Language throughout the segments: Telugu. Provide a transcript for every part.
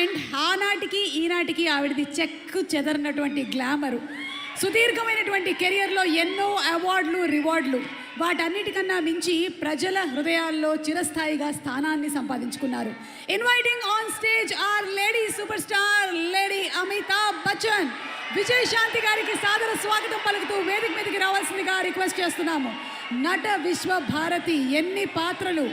అండ్ ఆనాటికి ఈనాటికి ఆవిడది చెక్కు చెదరినటువంటి గ్లామరు, సుదీర్ఘమైనటువంటి కెరియర్లో ఎన్నో అవార్డులు, రివార్డులు, వాటన్నిటికన్నా మించి ప్రజల హృదయాల్లో చిరస్థాయిగా స్థానాన్ని సంపాదించుకున్నారు. Inviting on stage are lady super star lady Amitabh Bachchan. Vijayashanti గారికి సాదర స్వాగతం పలుకుతూ వేదిక మీదకి రావాల్సిందిగా రిక్వెస్ట్ చేస్తున్నాము. నట విశ్వభారతి ఎన్ని పాత్రలు,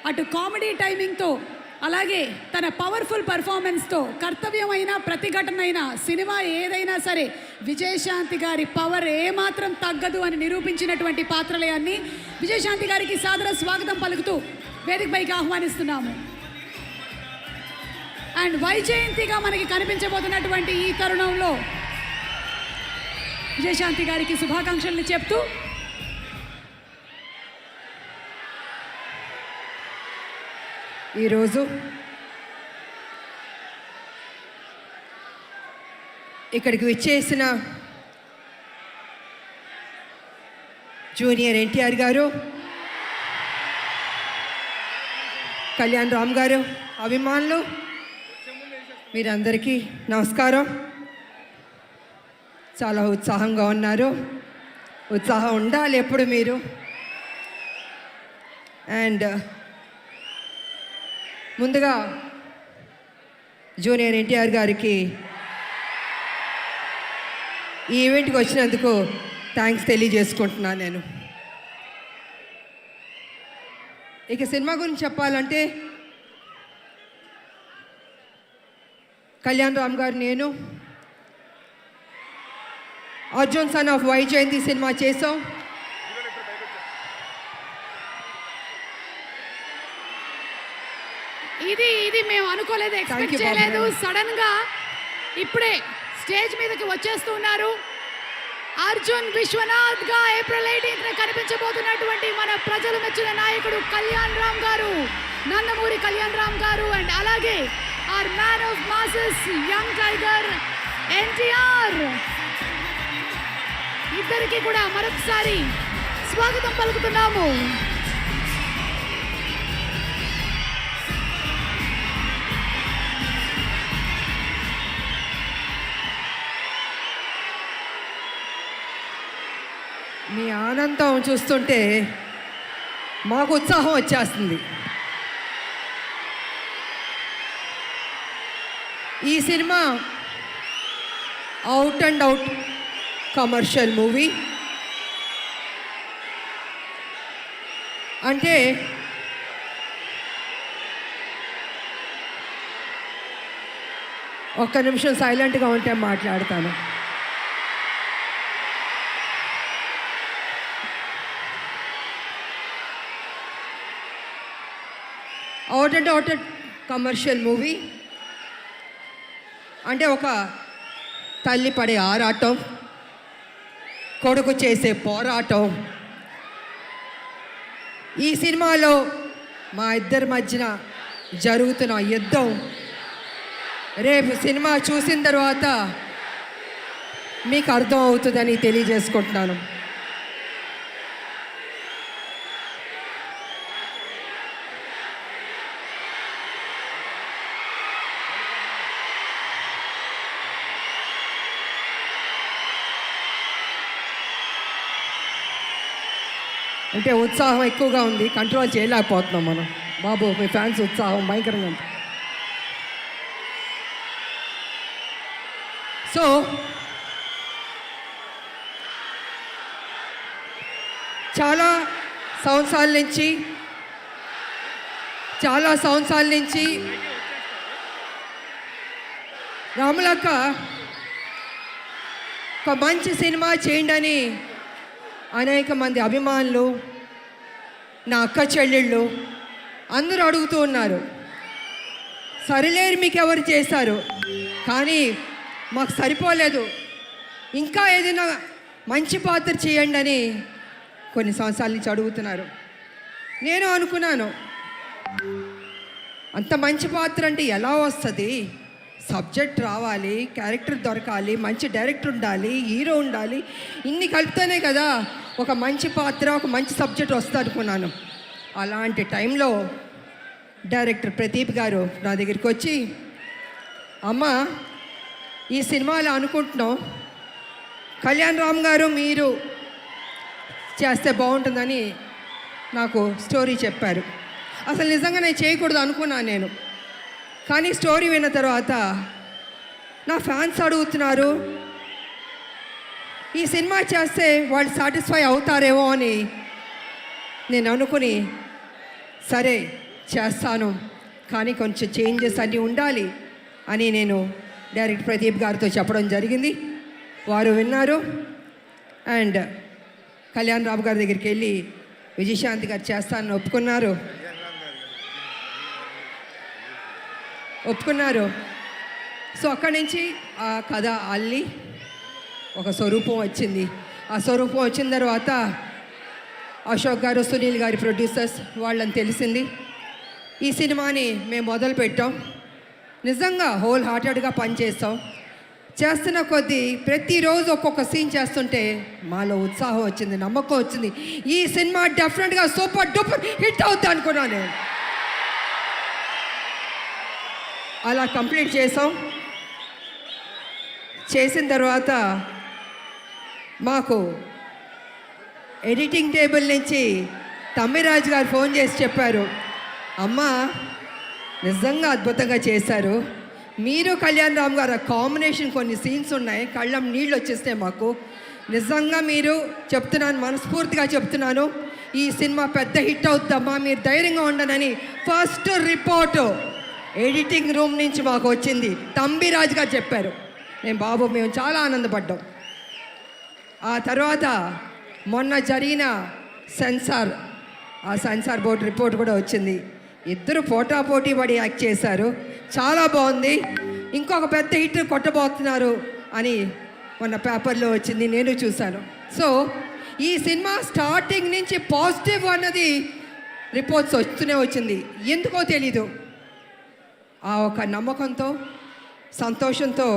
అటు కామెడీ టైమింగ్తో అలాగే తన పవర్ఫుల్ పర్ఫార్మెన్స్తో కర్తవ్యమైన ప్రతిఘటనైన సినిమా ఏదైనా సరే విజయశాంతి గారి పవర్ ఏమాత్రం తగ్గదు అని నిరూపించినటువంటి పాత్రలే అన్ని. విజయశాంతి గారికి సాదర స్వాగతం పలుకుతూ వేదికపైకి ఆహ్వానిస్తున్నాము. అండ్ వైజయంతిగా మనకి కనిపించబోతున్నటువంటి ఈ తరుణంలో విజయశాంతి గారికి శుభాకాంక్షలు చెప్తూ ఈరోజు ఇక్కడికి విచ్చేసిన జూనియర్ ఎన్టీఆర్ గారు, కళ్యాణ్ రామ్ గారు, అభిమానులు, మీరందరికీ నమస్కారం. చాలా ఉత్సాహంగా ఉన్నారు. ఉత్సాహం ఉండాలి ఎప్పుడు మీరు. అండ్ ముందుగా జూనియర్ ఎన్టీఆర్ గారికి ఈ ఈవెంట్కి వచ్చినందుకు థ్యాంక్స్ తెలియజేసుకుంటున్నాను నేను. ఇక సినిమా గురించి చెప్పాలంటే కళ్యాణ్ రామ్ గారు, నేను Arjun son of Vyjayanthi cinema చేసాం. ఇది మేము అనుకోలేదు, ఎక్స్పెక్ట్ చేయలేదు. సడన్ గా ఇప్పుడే స్టేజ్ మీదకి వచ్చేస్తున్నారు. అర్జున్ విశ్వనాథ్ గా ఏప్రిల్ 18న కనిపించబోతున్నటువంటి మన ప్రజలు మెచ్చిన నాయకుడు కళ్యాణ్ రామ్ గారు, నందమూరి కళ్యాణ్ రామ్ గారు. అండ్ అలాగే our man of masses young tiger NTR. ఇద్దరికి కూడా మరొకసారి స్వాగతం పలుకుతున్నాము. మీ ఆనందం చూస్తుంటే మాకు ఉత్సాహం వచ్చేస్తుంది. ఈ cinema out and out commercial movie. అంటే ఒక్క నిమిషం సైలెంట్గా ఉంటే మాట్లాడతాను. Out and out commercial movie అంటే ఒక తల్లి పడే ఆరాటం, కొడుకు చేసే పోరాటం. ఈ సినిమాలో మా ఇద్దరి మధ్యన జరుగుతున్న యుద్ధం రేపు సినిమా చూసిన తర్వాత మీకు అర్థం అవుతుందని తెలియజేసుకుంటున్నాను. అంటే ఉత్సాహం ఎక్కువగా ఉంది, కంట్రోల్ చేయలేకపోతున్నాం మనం. బాబు, మీ ఫ్యాన్స్ ఉత్సాహం భయంకరంగా ఉంది. సో చాలా సంవత్సరాల నుంచి రాములక్క ఒక మంచి సినిమా చేయండి అని అనేక మంది అభిమానులు, నా అక్క చెల్లెళ్ళు అందరూ అడుగుతూ ఉన్నారు. సరిలేరు మీకు ఎవరు చేశారు, కానీ మాకు సరిపోలేదు, ఇంకా ఏదైనా మంచి పాత్ర చేయండి అని కొన్ని సంవత్సరాల నుంచి అడుగుతున్నారు. నేను అనుకున్నాను, అంత మంచి పాత్ర అంటే ఎలా వస్తుంది? సబ్జెక్ట్ రావాలి, క్యారెక్టర్ దొరకాలి, మంచి డైరెక్టర్ ఉండాలి, హీరో ఉండాలి, ఇన్ని కలిపితేనే కదా ఒక మంచి పాత్ర, ఒక మంచి సబ్జెక్ట్ వస్తుంది అనుకున్నాను. అలాంటి టైంలో డైరెక్టర్ ప్రదీప్ గారు నా దగ్గరికి వచ్చి అమ్మ, ఈ సినిమాలో అనుకుంటున్నాం కళ్యాణ్ రామ్ గారు మీరు చేస్తే బాగుంటుందని నాకు స్టోరీ చెప్పారు. అసలు నిజంగా నేను చేయకూడదు అనుకున్నాను నేను. కానీ స్టోరీ విన్న తర్వాత నా ఫ్యాన్స్ అడుగుతున్నారు, ఈ సినిమా చేస్తే వాళ్ళు సాటిస్ఫై అవుతారేమో అని నేను అనుకుని సరే చేస్తాను, కానీ కొంచెం చేంజెస్ అన్నీ ఉండాలి అని నేను డైరెక్టర్ ప్రదీప్ గారితో చెప్పడం జరిగింది. వారు విన్నారు. అండ్ కళ్యాణ్ రామ్ గారి దగ్గరికి వెళ్ళి విజయశాంతి గారు చేస్తానని ఒప్పుకున్నారు. సో అక్కడి నుంచి ఆ కథ అల్లి ఒక స్వరూపం వచ్చింది. ఆ స్వరూపం వచ్చిన తర్వాత అశోక్ గారు, సునీల్ గారి ప్రొడ్యూసర్స్ వాళ్ళని తెలిసింది. ఈ సినిమాని మేము మొదలుపెట్టాం. నిజంగా హోల్ హార్టెడ్గా పనిచేస్తాం. చేస్తున్న కొద్దీ ప్రతిరోజు ఒక్కొక్క సీన్ చేస్తుంటే మాలో ఉత్సాహం వచ్చింది, నమ్మకం వచ్చింది. ఈ సినిమా డెఫినెట్గా సూపర్ డూపర్ హిట్ అవుతా అనుకున్నాను నేను. అలా కంప్లీట్ చేసాం. చేసిన తర్వాత మాకు ఎడిటింగ్ టేబుల్ నుంచి తమ్మిరాజు గారు ఫోన్ చేసి చెప్పారు, అమ్మా నిజంగా అద్భుతంగా చేశారు, మీరు కళ్యాణ్ రామ్ గారు కాంబినేషన్ కొన్ని సీన్స్ ఉన్నాయి, కళ్ళం నీళ్ళు వచ్చేస్తాయి మాకు. నిజంగా మీరు చెప్తున్నాను, మనస్ఫూర్తిగా చెప్తున్నాను, ఈ సినిమా పెద్ద హిట్ అవుద్దమ్మా, మీరు ధైర్యంగా ఉండనని ఫస్ట్ రిపోర్టు ఎడిటింగ్ రూమ్ నుంచి మాకు వచ్చింది. తమ్మిరాజు గారు చెప్పారు. మేము చాలా ఆనందపడ్డాం. ఆ తర్వాత మొన్న జరిగిన సెన్సార్ బోర్డు రిపోర్ట్ కూడా వచ్చింది. ఇద్దరు పోటాపోటీ పడి యాక్ట్ చేశారు, చాలా బాగుంది, ఇంకొక పెద్ద హిట్ కొట్టబోతున్నారు అని మొన్న పేపర్లో వచ్చింది, నేను చూశాను. సో ఈ సినిమా స్టార్టింగ్ నుంచి పాజిటివ్ అన్నది రిపోర్ట్స్ వస్తూనే వచ్చింది. ఎందుకో తెలీదు, ఆ ఒక నమ్మకంతో సంతోషంతో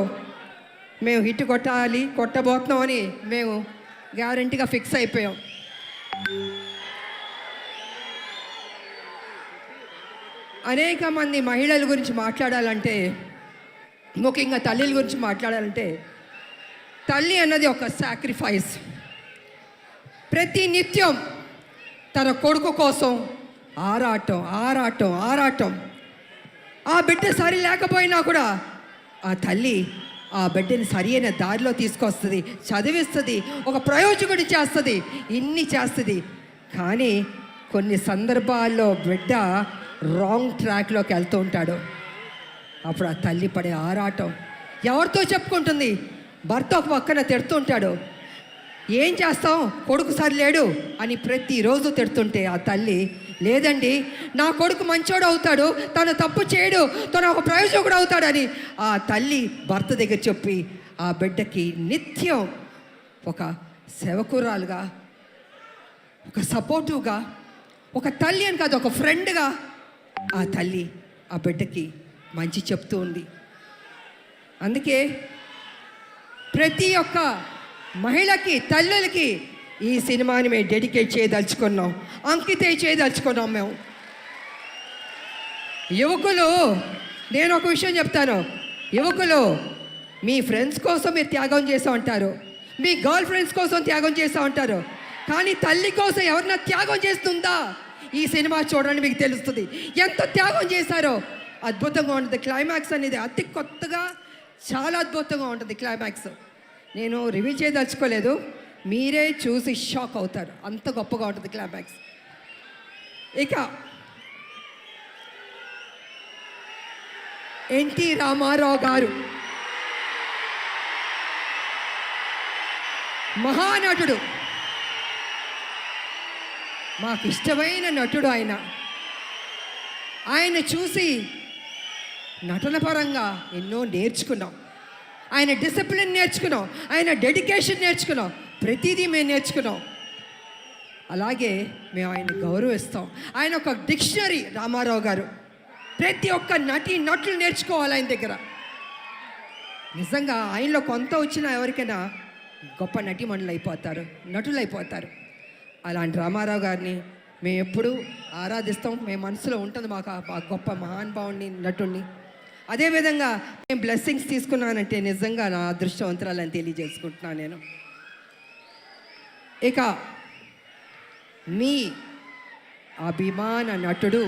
మేము హిట్ కొట్టబోతున్నాం అని మేము గ్యారంటీగా ఫిక్స్ అయిపోయాం. అనేక మంది మహిళల గురించి మాట్లాడాలంటే, ముఖ్యంగా తల్లిల గురించి మాట్లాడాలంటే, తల్లి అన్నది ఒక సాక్రిఫైస్. ప్రతి నిత్యం తన కొడుకు కోసం ఆరాటం. ఆ బిడ్డ సరి లేకపోయినా కూడా ఆ తల్లి ఆ బిడ్డని సరి అయిన దారిలో తీసుకొస్తుంది, చదివిస్తుంది, ఒక ప్రయోజకుడి చేస్తుంది, ఇన్ని చేస్తుంది. కానీ కొన్ని సందర్భాల్లో బిడ్డ రాంగ్ ట్రాక్లోకి వెళ్తూ ఉంటాడు. అప్పుడు ఆ తల్లి పడే ఆరాటం ఎవరితో చెప్పుకుంటుంది? భర్త ఒక పక్కన తిడుతుంటాడు, ఏం చేస్తాం కొడుకు సరిలేడు అని ప్రతిరోజు తిడుతుంటే ఆ తల్లి, లేదండి నా కొడుకు మంచోడు అవుతాడు, తను తప్పు చేయడు, తను ఒక ప్రయోజకుడు అవుతాడని ఆ తల్లి భర్త దగ్గర చెప్పి ఆ బిడ్డకి నిత్యం ఒక సేవకురాలుగా, ఒక సపోర్టివ్గా, ఒక తల్లి అని కాదు ఒక ఫ్రెండ్గా ఆ తల్లి ఆ బిడ్డకి మంచి చెప్తూ ఉంది. అందుకే ప్రతి ఒక్క మహిళకి, తల్లులకి ఈ సినిమాని మేము డెడికేట్ చేయదలుచుకున్నాం, అంకితం చేయదలుచుకున్నాం మేము. యువకులు, నేను ఒక విషయం చెప్తాను, యువకులు మీ ఫ్రెండ్స్ కోసం మీరు త్యాగం చేస్తూ ఉంటారు, మీ గర్ల్ ఫ్రెండ్స్ కోసం త్యాగం చేస్తూ ఉంటారు, కానీ తల్లి కోసం ఎవరన్నా త్యాగం చేస్తుందా? ఈ సినిమా చూడండి, మీకు తెలుస్తుంది ఎంత త్యాగం చేశారో. అద్భుతంగా ఉంటుంది క్లైమాక్స్ అనేది, అతి కొత్తగా చాలా అద్భుతంగా ఉంటుంది క్లైమాక్స్. నేను రివీల్ చేయదలుచుకోలేదు, మీరే చూసి షాక్ అవుతారు, అంత గొప్పగా ఉంటుంది క్లైమాక్స్. ఇక ఎన్టీ రామారావు గారు మహానటుడు, మాకు ఇష్టమైన నటుడు ఆయన చూసి నటన పరంగా ఎన్నో నేర్చుకున్నాం. ఆయన డిసిప్లిన్ నేర్చుకున్నాం, ఆయన డెడికేషన్ నేర్చుకున్నాం, ప్రతిదీ మేము నేర్చుకున్నాం. అలాగే మేము ఆయన్ని గౌరవిస్తాం. ఆయన ఒక డిక్షనరీ రామారావు గారు. ప్రతి ఒక్క నటులు నేర్చుకోవాలి ఆయన దగ్గర. నిజంగా ఆయనలో కొంత వచ్చినా ఎవరికైనా గొప్ప నటులు అయిపోతారు. అలాంటి రామారావు గారిని మేము ఎప్పుడూ ఆరాధిస్తాం. మేము మనసులో ఉంటుంది మాకు ఆ గొప్ప మహానుభావుని, నటుడిని. అదేవిధంగా నేను బ్లెస్సింగ్స్ తీసుకున్నానంటే నిజంగా నా అదృష్టవంతురాలని తెలియజేసుకుంటున్నాను నేను. ఇక మీ అభిమాన నటుడు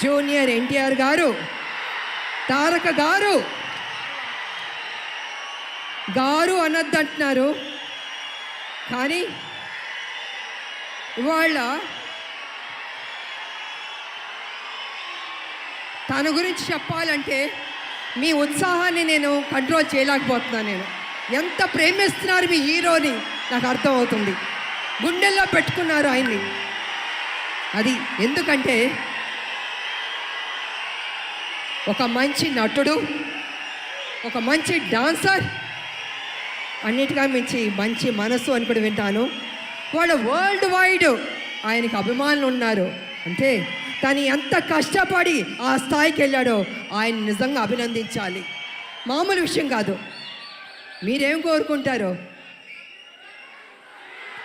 జూనియర్ ఎన్టీఆర్ గారు, తారక గారు గారు అనొద్దంటున్నారు, కానీ ఇవాళ తన గురించి చెప్పాలంటే మీ ఉత్సాహాన్ని నేను కంట్రోల్ చేయలేకపోతున్నాను. నేను ఎంత ప్రేమిస్తున్నారు మీ హీరోని నాకు అర్థమవుతుంది. గుండెల్లో పెట్టుకున్నారు ఆయన్ని. అది ఎందుకంటే ఒక మంచి నటుడు, ఒక మంచి డాన్సర్, అన్నిటిగా మించి మంచి మనసు అని కూడా వింటాను. వాళ్ళు వరల్డ్ వైడ్ ఆయనకి అభిమానులు ఉన్నారు. అంటే తను ఎంత కష్టపడి ఆ స్థాయికి వెళ్ళాడో ఆయన నిజంగా అభినందించాలి. మామూలు విషయం కాదు. మీరేం కోరుకుంటారో?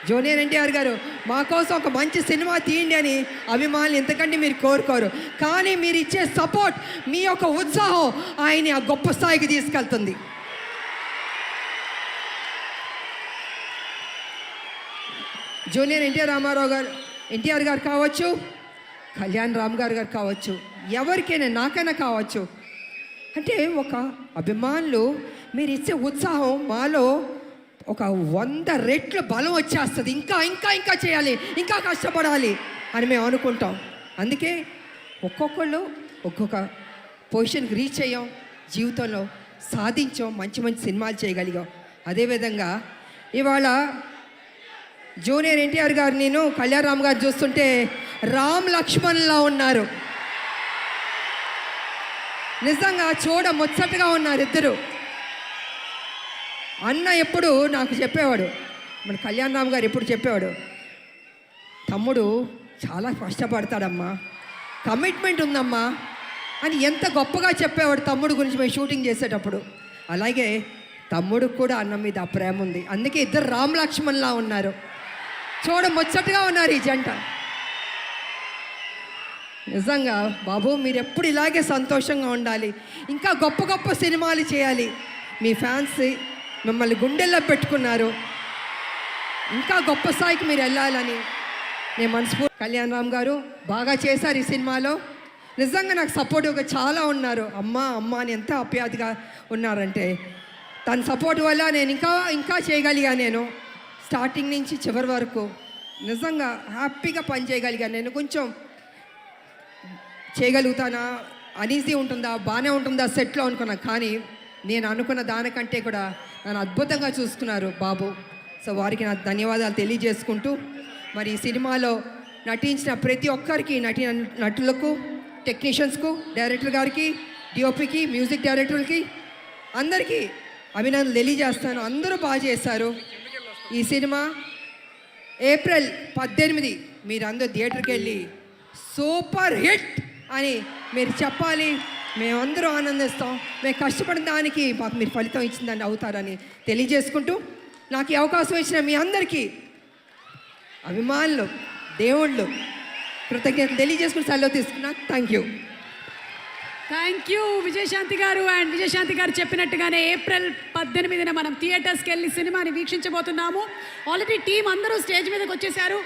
జూనియర్ ఎన్టీఆర్ గారు మా కోసం ఒక మంచి సినిమా తీయండి అని అభిమానులు ఎంతకంటే మీరు కోరుకోరు. కానీ మీరు ఇచ్చే సపోర్ట్, మీ యొక్క ఉత్సాహం ఆయన్ని ఆ గొప్ప స్థాయికి తీసుకెళ్తుంది. జూనియర్ ఎన్టీఆర్ గారు కావచ్చు, కళ్యాణ్ రామ్ గారు కావచ్చు, ఎవరికైనా నాకైనా కావచ్చు. అంటే ఒక అభిమానులు మీరు ఇచ్చే ఉత్సాహం మాలో ఒక 100 రెట్లు బలం వచ్చేస్తుంది. ఇంకా ఇంకా ఇంకా చేయాలి, ఇంకా కష్టపడాలి అని మేము అనుకుంటాం. అందుకే ఒక్కొక్కళ్ళు ఒక్కొక్క పొజిషన్కి రీచ్ అయ్యాం, జీవితంలో సాధించాం, మంచి మంచి సినిమాలు చేయగలిగాం. అదేవిధంగా ఇవాళ జూనియర్ ఎన్టీఆర్ గారు, నేను కళ్యాణ్ రామ్ గారు చూస్తుంటే రామ్ లక్ష్మణ్లా ఉన్నారు. నిజంగా చూడ ముచ్చటగా ఉన్నారు ఇద్దరు. అన్న ఎప్పుడు నాకు చెప్పేవాడు, మన కళ్యాణ్ రామ్ గారు ఎప్పుడు చెప్పేవాడు, తమ్ముడు చాలా కష్టపడతాడమ్మా, కమిట్మెంట్ ఉందమ్మా అని ఎంత గొప్పగా చెప్పేవాడు తమ్ముడు గురించి మేము షూటింగ్ చేసేటప్పుడు. అలాగే తమ్ముడికి కూడా అన్న మీద ఆ ప్రేమ ఉంది. అందుకే ఇద్దరు రామ్ లక్ష్మణ్లా ఉన్నారు. చూడ ముచ్చటగా ఉన్నారు ఈ జంట. నిజంగా బాబు మీరు ఎప్పుడు ఇలాగే సంతోషంగా ఉండాలి, ఇంకా గొప్ప గొప్ప సినిమాలు చేయాలి. మీ ఫ్యాన్స్ మిమ్మల్ని గుండెల్లో పెట్టుకున్నారు. ఇంకా గొప్ప స్థాయికి మీరు వెళ్ళాలని నేను మనస్ఫూర్తి. కళ్యాణ్ రామ్ గారు బాగా చేశారు ఈ సినిమాలో. నిజంగా నాకు సపోర్టివ్గా చాలా ఉన్నారు. అమ్మ అమ్మ అని ఎంత ఆప్యాయతగా ఉన్నారంటే తన సపోర్ట్ వల్ల నేను ఇంకా ఇంకా చేయగలిగా. నేను స్టార్టింగ్ నుంచి చివరి వరకు నిజంగా హ్యాపీగా పని చేయగలిగాను. నేను కొంచెం చేయగలుగుతానా, అనీజీ ఉంటుందా, బాగానే ఉంటుందా సెట్లో అనుకున్నా. కానీ నేను అనుకున్న దానికంటే కూడా నన్ను అద్భుతంగా చూసుకున్నారు బాబు. సో వారికి నా ధన్యవాదాలు తెలియజేసుకుంటూ, మరి ఈ సినిమాలో నటించిన ప్రతి ఒక్కరికి, నటులకు, టెక్నీషియన్స్కు, డైరెక్టర్ గారికి, డిఓపికి, మ్యూజిక్ డైరెక్టర్కి అందరికీ అభినందనలు తెలియజేస్తాను. అందరూ బాగా చేశారు. ఈ సినిమా ఏప్రిల్ 18 మీరందరూ థియేటర్కి వెళ్ళి సూపర్ హిట్ అని మీరు చెప్పాలి. మేమందరూ ఆనందిస్తాం. మేము కష్టపడిన దానికి మాకు మీరు ఫలితం ఇచ్చిందని అవుతారని తెలియజేసుకుంటూ, నాకు ఈ అవకాశం ఇచ్చిన మీ అందరికీ అభిమానులు, దేవుళ్ళు కృతజ్ఞతలు తెలియజేసుకుని సెలవు తీసుకున్నా. థ్యాంక్ యూ విజయశాంతి గారు. అండ్ విజయశాంతి గారు చెప్పినట్టుగానే ఏప్రిల్ 18 మనం థియేటర్స్కి వెళ్ళి సినిమాని వీక్షించబోతున్నాము. ఆల్రెడీ టీం అందరూ స్టేజ్ మీదకి వచ్చేసారు.